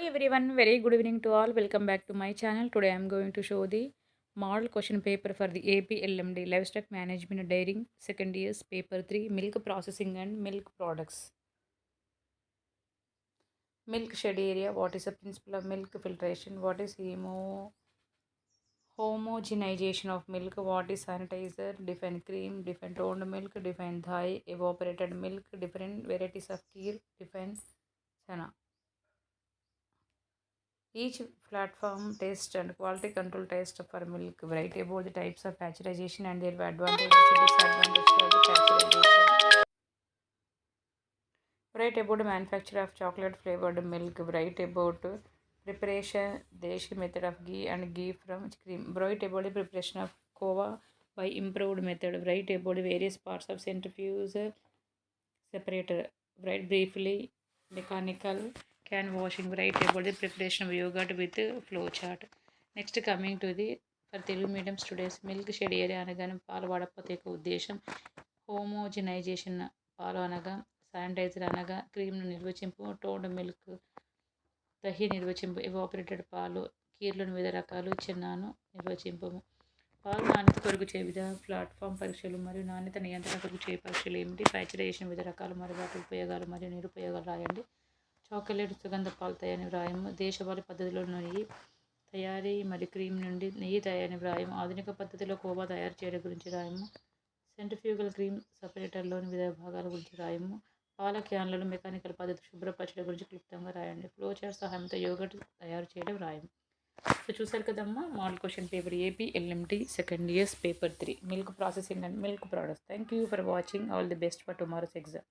everyone, very good evening to all. Welcome back to my channel. Today I am going to show the model question paper for the AP LMD Livestock Management Dairying second years paper 3 milk processing and milk products. Milk shed area, what is the principle of milk filtration, what is homogenization of milk, what is sanitizer, define cream, define toned milk, define dhai, evaporated milk, different varieties of kheer, define chana. Each platform test and quality control test for milk variety about the types of pasteurization and their advantages and disadvantages of the pasteurization. Write about the manufacture of chocolate flavored milk. Write about preparation, Deshi method of ghee and ghee from cream. Write about the preparation of kova by improved method. Write about the various parts of centrifuge separator. Write briefly mechanical can washing. Write about the preparation of yogurt with flow chart. Next coming to the for Telugu medium students milk shed area అనగానే పాలు వాడకపోతే యొక్క ఉద్దేశం హోమోజినైజేషన్ పాలు అనగా sanitiser అనగా క్రీమ్ను నిర్వచింపు toned milk dahi నిర్వచింపు evaporated పాలు కీర్లను వివిధ రకాలు చిన్నాను నిర్వచింపము పాలు నాణ్యత కొరకు చే వివిధ ప్లాట్ఫామ్ పరీక్షలు మరియు నాణ్యత నియంత్రణ కొరకు చే పరీక్షలు ఏమిటి ప్యాచరైజేషన్ వివిధ రకాలు మరియు వాటి ఉపయోగాలు మరియు నిరుపయోగాలు రాయండి చాక్లెట్ సుగంధ పాలు తయారీ వ్రాయము దేశవాళీ పద్ధతిలో నెయ్యి తయారీ మరియు క్రీమ్ నుండి నెయ్యి తయారీ వ్రాయము ఆధునిక పద్ధతిలో కోవా తయారు చేయడం గురించి రాయము సెంట్రిఫ్యూగల్ క్రీమ్ సపరేటర్లోని వివిధ భాగాల గురించి రాయము పాల క్యాన్లను మెకానికల్ పద్ధతి శుభ్రపరచడం గురించి క్లుప్తంగా రాయండి ఫ్లో చార్ట్ సహాయంతో యోగట్ తయారు చేయడం రాయము సో చూసారు కదమ్మా model question paper AP LMT second years paper 3 milk processing and milk products thank you for watching all the best for tomorrow's exam